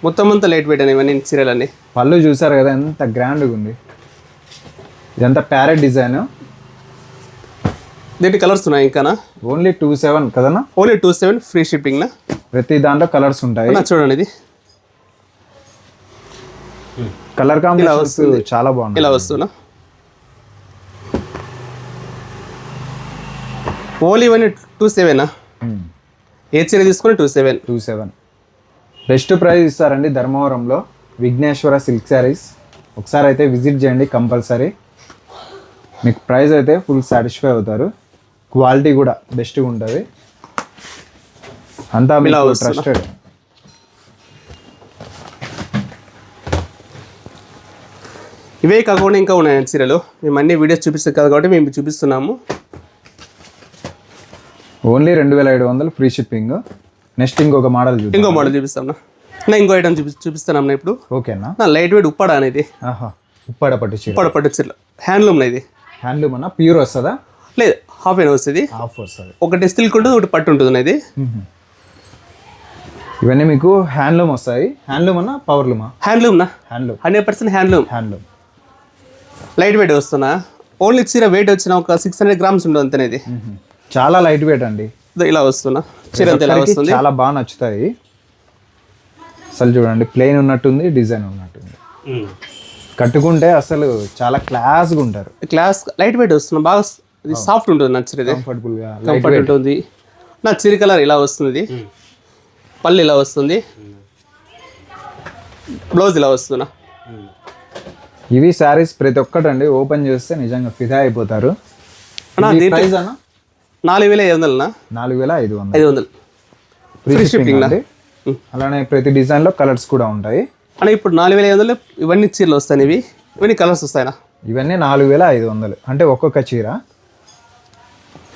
Speaker 2: మొత్తం అంతా లైట్ వెయిట్ అని ఇవన్నీ చీరలన్నీ.
Speaker 1: పళ్ళు చూసారు కదా ఎంత గ్రాండ్గా ఉంది. ఇదంతా ప్యారెట్ డిజైన్.
Speaker 2: దీంట్లో కలర్స్ ఉన్నాయి ఇంకానా.
Speaker 1: ఓన్లీ 27 కదన్నా.
Speaker 2: ఓన్లీ 27 ఫ్రీ షిప్పింగ్ నా.
Speaker 1: ప్రతి దాంట్లో కలర్స్ ఉంటాయి.
Speaker 2: చూడండి ఇది
Speaker 1: కలర్ కాంబినేషన్ చాలా బాగుంది.
Speaker 2: ఇలా వస్తున్నా. ఓన్లీ ఇవన్నీ 27 ఏ చీర తీసుకుని 27.
Speaker 1: బెస్ట్ ప్రైస్ ఇస్తారండి ధర్మవరంలో విఘ్నేశ్వర సిల్క్ శారీస్. ఒకసారి అయితే విజిట్ చేయండి కంపల్సరీ. మీకు ప్రైస్ అయితే ఫుల్ సాటిస్ఫై అవుతారు. క్వాలిటీ కూడా బెస్ట్గా ఉంటుంది. అంతా మీకు ట్రస్టెడ్.
Speaker 2: ఇవే కాకుండా ఇంకా ఉన్నాయి చీరలు. మేము అన్ని వీడియోస్ చూపిస్తాం కదా కాబట్టి మేము చూపిస్తున్నాము.
Speaker 1: Only 2500 free shipping. నెక్స్ట్ ఇంకొక మోడల్
Speaker 2: చూపిస్తాం. ఇంకో ఐటమ్ చూపిస్తాను ఇప్పుడు.
Speaker 1: ఓకేనా.
Speaker 2: నా లైట్ వెయిట్ ఉప్పాడ అనేది.
Speaker 1: ఉప్పాడ పట్టు చీరలు
Speaker 2: హ్యాండ్లూమ్ ఇది.
Speaker 1: హ్యాండ్లూమ్ అన్న ప్యూర్ వస్తుందా?
Speaker 2: లేదు హాఫ్ అయినా వస్తుంది. ఒకటి సిల్క్ ఉంటుంది, ఒకటి పట్టు ఉంటుంది ఇది.
Speaker 1: ఇవన్నీ మీకు హ్యాండ్లూమ్ వస్తాయి. హ్యాండ్లూమ్ అన్న పవర్లూమా?
Speaker 2: Handloom 100% handloom. లైట్ వెయిట్ వస్తున్నా. ఓన్లీ చీర వెయిట్ వచ్చిన ఒక 600 grams ఉంటుంది అంతనే. ఇది
Speaker 1: చాలా లైట్ వెయిట్ అండి.
Speaker 2: ఇలా వస్తున్నా చీర అంతా ఇలా వస్తుంది.
Speaker 1: చాలా బాగా నచ్చుతాయి. అసలు చూడండి ప్లెయిన్ ఉన్నట్టుంది, డిజైన్ ఉన్నట్టుంది. కట్టుకుంటే అసలు చాలా క్లాస్గా ఉంటారు.
Speaker 2: క్లాస్ లైట్ వెయిట్ వస్తున్నా. బాగా ఇది సాఫ్ట్ ఉంటుంది. నచ్చింది కంఫర్ట్ ఉంటుంది. నా చిరి కలర్ ఇలా వస్తుంది. పళ్ళు ఇలా వస్తుంది, బ్లౌజ్ ఇలా వస్తున్నా.
Speaker 1: ఇవి శారీస్ ప్రతి ఒక్కటండి ఓపెన్ చేస్తే నిజంగా ఫిదా అయిపోతారు.
Speaker 2: 4500
Speaker 1: 4500 ఫ్రీ షిప్పింగ్. అలానే ప్రతి డిజైన్లో కలర్స్ కూడా ఉంటాయి.
Speaker 2: అన్న ఇప్పుడు 4500 ఇవన్నీ చీరలు వస్తాయి. ఇవన్నీ కలర్స్ వస్తాయనా?
Speaker 1: ఇవన్నీ 4500 అంటే ఒక్కొక్క చీర.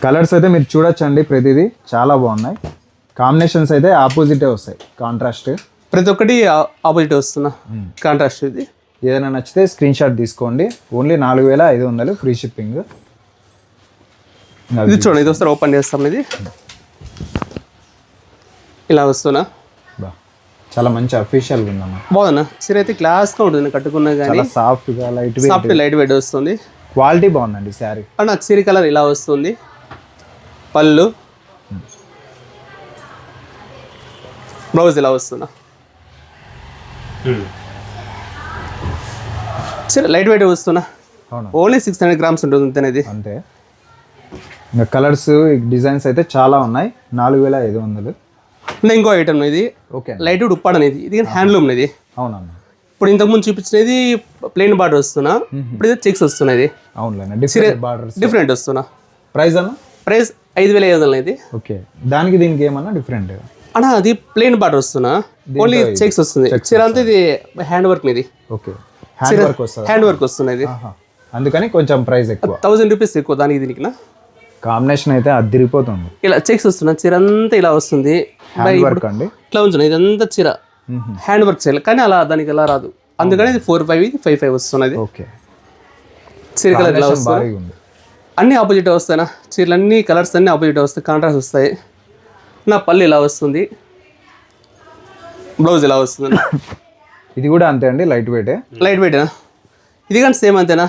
Speaker 1: కలర్స్ అయితే మీరు చూడొచ్చండి. ప్రతిదీ చాలా బాగున్నాయి. కాంబినేషన్స్ అయితే ఆపోజిటే వస్తాయి. కాంట్రాస్ట్
Speaker 2: ప్రతి ఒక్కటి ఆపోజిట్ వస్తున్నా. కాంట్రాస్ట్ ఇది.
Speaker 1: ఏదైనా నచ్చితే స్క్రీన్ షాట్ తీసుకోండి. Only 4500 free shipping.
Speaker 2: ఇది చూడండి, ఇది వస్తారు ఓపెన్ చేస్తాం. ఇది ఇలా వస్తున్నా.
Speaker 1: చాలా మంచి అఫీషియల్గా ఉందన్న.
Speaker 2: బాగుందన్న చీర అయితే క్లాస్గా ఉంటుంది. కట్టుకున్నా కానీ
Speaker 1: సాఫ్ట్గా
Speaker 2: లైట్ వెయిట్ వస్తుంది.
Speaker 1: క్వాలిటీ బాగుందండి శారీ.
Speaker 2: అన్న చీర కలర్ ఇలా వస్తుంది. పళ్ళు బ్లౌజ్ ఇలా వస్తున్నా. చీర లైట్ వెయిట్ వస్తున్నా. ఓన్లీ 600 grams ఉంటుంది అంతేనేది.
Speaker 1: అంతే. ఇంకా కలర్స్ డిజైన్స్ అయితే చాలా ఉన్నాయి. 4500.
Speaker 2: ఇంకో ఐటమ్ ఇది. ఓకే లైట్ వెయిట్ ఉప్పాడ అనేది. ఇది హ్యాండ్లూమ్ ఇది.
Speaker 1: అవునన్న.
Speaker 2: ఇప్పుడు ఇంతకుముందు చూపించినది ప్లెయిన్ బార్డర్ వస్తున్నా. ఇప్పుడు ఇది చెక్స్ వస్తున్నాయి. డిఫరెంట్ వస్తున్నా.
Speaker 1: ప్రైస్ అన్న?
Speaker 2: ప్రైస్ 5500 ఇది.
Speaker 1: ఓకే. దానికి దీనికి ఏమన్నా డిఫరెంట్
Speaker 2: అన్న? అది ప్లెయిన్ బార్డర్ వస్తున్నా. ఓన్లీ చెక్స్ వస్తుంది. చీర అంతా ఇది హ్యాండ్ వర్క్ ఇది.
Speaker 1: ఓకే. హ్యాండ్ వర్క్
Speaker 2: వస్తున్నది.
Speaker 1: అందుకని కొంచెం ప్రైస్ ఎక్కువ.
Speaker 2: 1000 రూపీస్ ఎక్కువ దానికి దీనికి.
Speaker 1: కాంబినేషన్ అయితే అదిరిపోతుంది.
Speaker 2: ఇలా చెక్స్ వస్తున్నా. చీర అంతా ఇలా వస్తుంది. ఇట్లా ఉంచున్నా. ఇదంతా చీర హ్యాండ్ వర్క్ చేయాలి కానీ అలా దానికి ఎలా రాదు. అందుకని ఇది 45 ఇది 55 వస్తున్నది.
Speaker 1: ఓకే.
Speaker 2: చీర కలర్ ఇలా వస్తుంది. అన్ని ఆపోజిట్ వస్తాయి. చీరలు అన్ని కలర్స్ అన్ని ఆపోజిట్ వస్తాయి. కాంట్రాస్ట్ వస్తాయి. నా పళ్ళు ఇలా వస్తుంది. బ్లౌజ్ ఇలా వస్తుంది.
Speaker 1: ఇది కూడా అంతే అండి. Light weight.
Speaker 2: లైట్ వెయిటేనా? ఇది కానీ సేమ్ అంతేనా?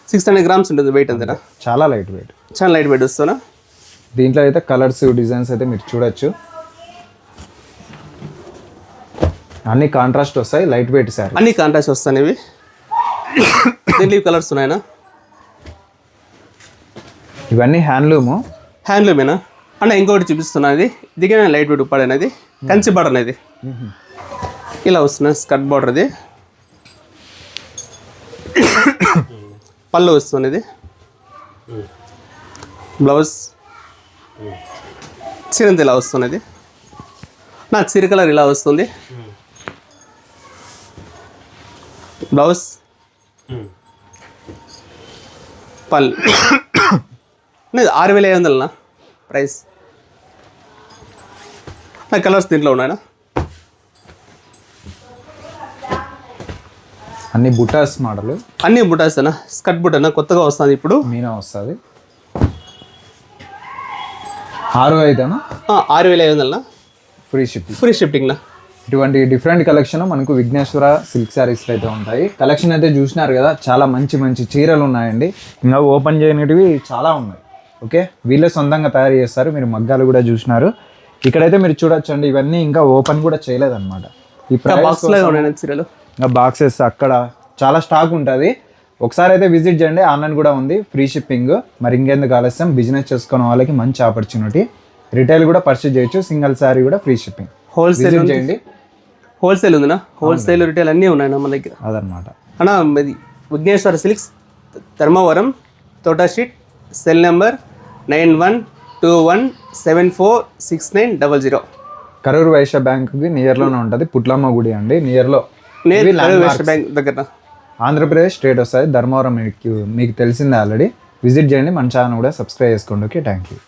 Speaker 2: 600 grams ఉంటుంది వెయిట్ అంతేనా?
Speaker 1: చాలా లైట్ వెయిట్.
Speaker 2: చాలా లైట్ వెయిట్ వస్తున్నా.
Speaker 1: దీంట్లో అయితే కలర్స్ డిజైన్స్ అయితే మీరు చూడొచ్చు. అన్ని కాంట్రాస్ట్ వస్తాయి, లైట్ వెయిట్ శారీ.
Speaker 2: అన్ని కాంట్రాస్ట్ వస్తాయి ఇవి. దీంట్లో కలర్స్ ఉన్నాయనా?
Speaker 1: ఇవన్నీ హ్యాండ్లూము.
Speaker 2: హ్యాండ్లూమేనా అన్న? ఇంకొకటి చూపిస్తున్నా, ఇది దిగిన లైట్ వెయిట్ ఉప్పాడు అనేది, కంచి బార్డర్ అనేది ఇలా వస్తుంది. స్కర్ట్ బార్డర్ ఇది, పళ్ళు వస్తుంది, ఇది బ్లౌజ్ చీరంత ఇలా వస్తున్నది. నా చీర కలర్ ఇలా వస్తుంది. బ్లౌజ్ పళ్ళు 6500 ప్రైస్. నా కలర్స్ దీంట్లో ఉన్నాయనా?
Speaker 1: అన్ని బుటాస్ మోడల్,
Speaker 2: అన్ని బుటాస్ అన్న. స్కర్ట్ బుటనా కొత్తగా వస్తుంది ఇప్పుడు,
Speaker 1: మీనా వస్తుంది. 6500
Speaker 2: 6500
Speaker 1: ఫ్రీ షిప్పింగ్.
Speaker 2: ఫ్రీ షిప్పింగ్నా?
Speaker 1: ఇటువంటి డిఫరెంట్ కలెక్షన్ మనకు విఘ్నేశ్వర సిల్క్ శారీస్లో అయితే ఉంటాయి. కలెక్షన్ అయితే చూసినారు కదా, చాలా మంచి మంచి చీరలు ఉన్నాయండి. ఇంకా ఓపెన్ చేయనిటివి చాలా ఉన్నాయి. ఓకే, వీళ్ళే సొంతంగా తయారు చేస్తారు. మీరు మగ్గాలు కూడా చూసినారు. ఇక్కడైతే మీరు చూడొచ్చండి, ఇవన్నీ ఇంకా ఓపెన్ కూడా చేయలేదన్నమాట. ఈ
Speaker 2: బాక్స్లో ఉన్నాయి చీరలు,
Speaker 1: ఇంకా బాక్సెస్ అక్కడ చాలా స్టాక్ ఉంటుంది. ఒకసారి అయితే విజిట్ చేయండి. ఆన్లైన్ కూడా ఉంది, ఫ్రీ షిప్పింగ్. మరి ఇంకెందుకు ఆలస్యం, బిజినెస్ చేసుకునే వాళ్ళకి మంచి ఆపర్చునిటీ. రిటైల్ కూడా పర్చేజ్ చేయొచ్చు, సింగిల్ శారీ కూడా ఫ్రీ షిప్పింగ్.
Speaker 2: హోల్సేల్
Speaker 1: చేయండి.
Speaker 2: హోల్సేల్ ఉందినా? హోల్సేల్ రిటైల్ అన్నీ ఉన్నాయి మన దగ్గర
Speaker 1: అదనమాట.
Speaker 2: అన్న ఇది Vighneshwara silks, Dharmavaram, Thota street, cell number 9121746900.
Speaker 1: Karur Vysya బ్యాంక్కి నియర్లోనే ఉంటుంది. పుట్లమ్మ గుడి అండి, నియర్లో.
Speaker 2: బ్యాంక్ దగ్గర
Speaker 1: ఆంధ్రప్రదేశ్ స్టేట్ వస్తుంది. ధర్మవరం మీకు తెలిసిందే ఆల్రెడీ. విజిట్ చేయండి, మన ఛానల్ కూడా సబ్స్క్రైబ్ చేసుకోండి. Okay, thank you.